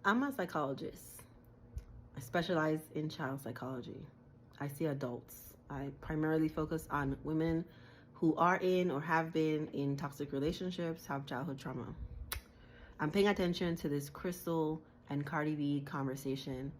I'm a psychologist. I specialize in child psychology. I see adults. I primarily focus on women who are in or have been in toxic relationships, have childhood trauma. I'm paying attention to this Chrissle and Cardi B conversation.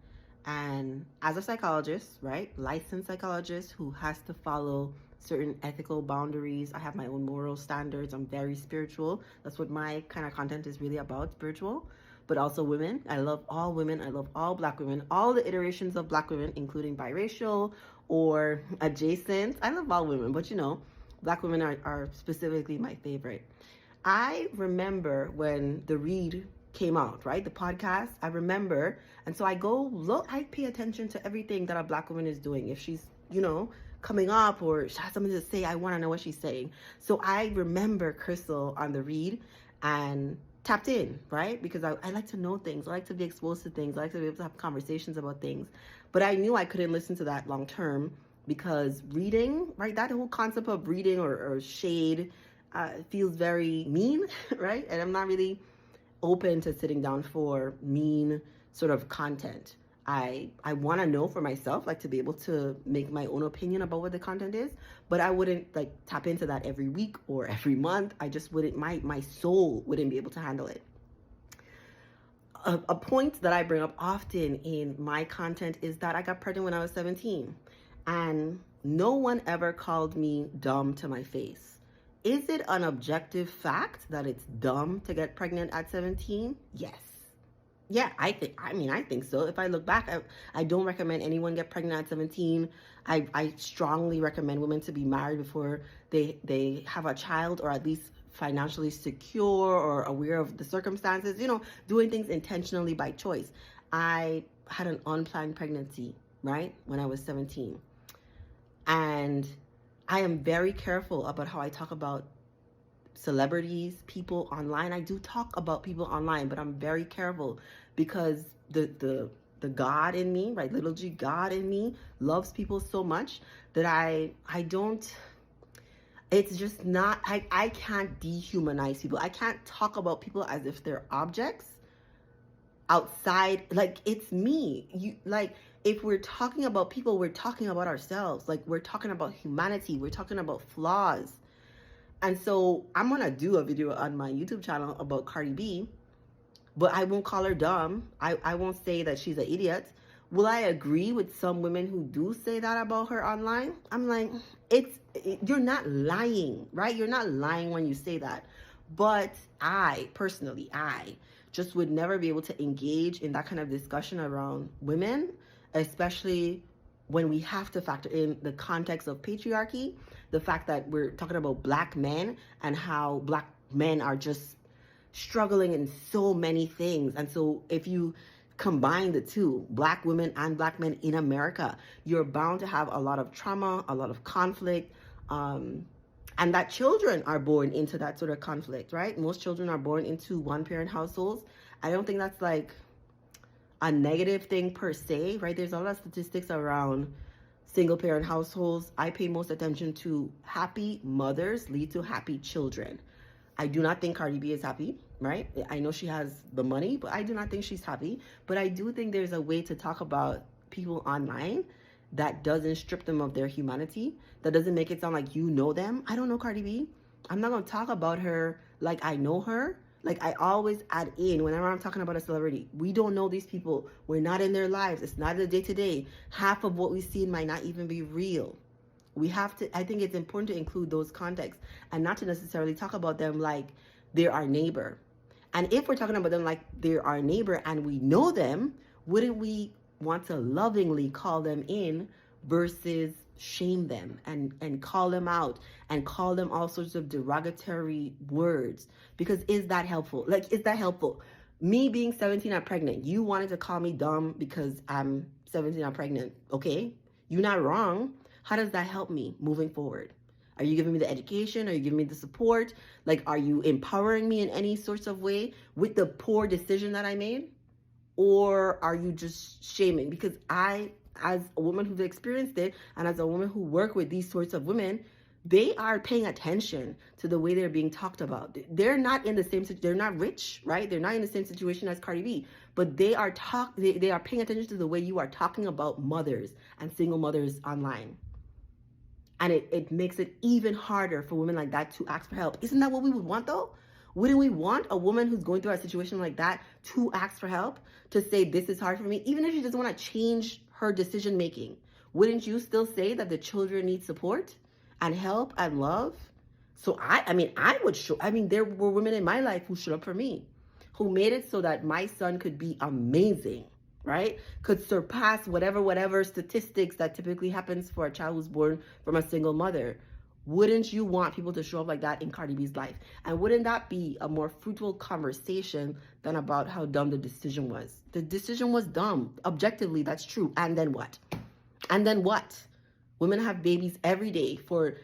And as a psychologist, right, licensed psychologist who has to follow certain ethical boundaries, I have my own moral standards. I'm very spiritual. That's what my kind of content is really about, spiritual. But also women. I love all women. I love all Black women, all the iterations of Black women, including biracial or adjacent. I love all women, but Black women are specifically my favorite. I remember when The Read came out, right? The podcast, I remember. And so I go look, I pay attention to everything that a Black woman is doing. If she's, coming up or she has something to say, I want to know what she's saying. So I remember Chrissle on The Read and tapped in, right? Because I like to know things. I like to be exposed to things. I like to be able to have conversations about things. But I knew I couldn't listen to that long term because reading, right? That whole concept of reading or shade feels very mean, right? And I'm not really open to sitting down for mean sort of content. I want to know for myself, like to be able to make my own opinion about what the content is, but I wouldn't like tap into that every week or every month. I just wouldn't, my soul wouldn't be able to handle it. A point that I bring up often in my content is that I got pregnant when I was 17 and no one ever called me dumb to my face. Is it an objective fact that it's dumb to get pregnant at 17? Yes. Yeah, I think so. If I look back, I don't recommend anyone get pregnant at 17. I strongly recommend women to be married before they have a child, or at least financially secure or aware of the circumstances, doing things intentionally by choice. I had an unplanned pregnancy, right, when I was 17. And I am very careful about how I talk about celebrities, people online. I do talk about people online, but I'm very careful because the God in me, right, little g God in me loves people so much that I don't, it's just not, I can't dehumanize people. I can't talk about people as if they're objects outside. Like, it's me. If we're talking about people, we're talking about ourselves. Like, we're talking about humanity. We're talking about flaws. And so I'm going to do a video on my YouTube channel about Cardi B, but I won't call her dumb. I won't say that she's an idiot. Will I agree with some women who do say that about her online? I'm like, you're not lying, right? You're not lying when you say that. But I just would never be able to engage in that kind of discussion around women, especially when we have to factor in the context of patriarchy, the fact that we're talking about Black men and how Black men are just struggling in so many things. And so if you combine the two, Black women and Black men in America, you're bound to have a lot of trauma, a lot of conflict, and that children are born into that sort of conflict, right? Most children are born into one-parent households. I don't think that's like a negative thing per se, right? There's a lot of statistics around single parent households. I pay most attention to happy mothers lead to happy children. I do not think Cardi B is happy, right? I know she has the money, but I do not think she's happy. But I do think there's a way to talk about people online that doesn't strip them of their humanity, that doesn't make it sound like you know them. I don't know Cardi B. I'm not going to talk about her like I know her. Like, I always add in, whenever I'm talking about a celebrity, we don't know these people. We're not in their lives. It's not the day-to-day. Half of what we see might not even be real. We have to, I think it's important to include those contexts and not to necessarily talk about them like they're our neighbor. And if we're talking about them like they're our neighbor and we know them, wouldn't we want to lovingly call them in versus shame them and call them out and call them all sorts of derogatory words? Because is that helpful? Like, is that helpful? Me being 17, I'm pregnant. You wanted to call me dumb because I'm 17, I'm pregnant. Okay, you're not wrong. How does that help me moving forward? Are you giving me the education? Are you giving me the support? Like, are you empowering me in any sorts of way with the poor decision that I made? Or are you just shaming? Because I, as a woman who's experienced it, and as a woman who worked with these sorts of women, they are paying attention to the way they're being talked about. They're not in the same, they're not rich, right? They're not in the same situation as Cardi B, but they are they are paying attention to the way you are talking about mothers and single mothers online. And it makes it even harder for women like that to ask for help. Isn't that what we would want though? Wouldn't we want a woman who's going through a situation like that to ask for help, to say, this is hard for me, even if she doesn't want to change her decision making? Wouldn't you still say that the children need support and help and love? So I mean, there were women in my life who stood up for me, who made it so that my son could be amazing, right? Could surpass whatever statistics that typically happens for a child who's born from a single mother. Wouldn't you want people to show up like that in Cardi B's life? And wouldn't that be a more fruitful conversation than about how dumb the decision was? The decision was dumb. Objectively, that's true. And then what? And then what? Women have babies every day for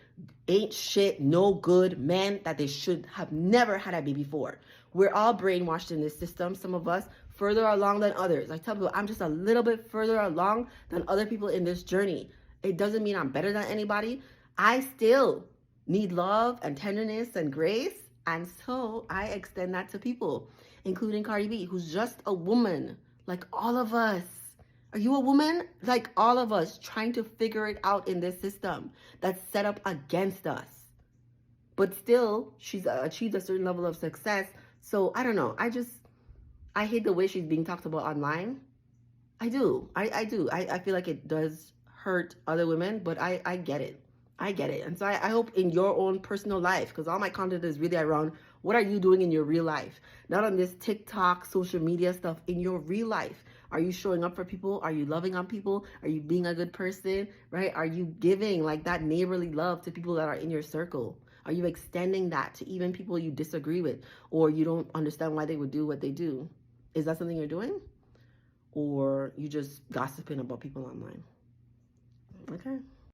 ain't shit, no good men that they should have never had a baby for. We're all brainwashed in this system. Some of us further along than others. I tell people I'm just a little bit further along than other people in this journey. It doesn't mean I'm better than anybody. I still need love and tenderness and grace. And so I extend that to people, including Cardi B, who's just a woman like all of us. Are you a woman? Like all of us, trying to figure it out in this system that's set up against us. But still, she's achieved a certain level of success. So I don't know. I hate the way she's being talked about online. I do. I do. I feel like it does hurt other women, but I get it. I get it. And so I hope in your own personal life, because all my content is really around what are you doing in your real life? Not on this TikTok, social media stuff, in your real life. Are you showing up for people? Are you loving on people? Are you being a good person, right? Are you giving like that neighborly love to people that are in your circle? Are you extending that to even people you disagree with or you don't understand why they would do what they do? Is that something you're doing? Or you just gossiping about people online? Okay.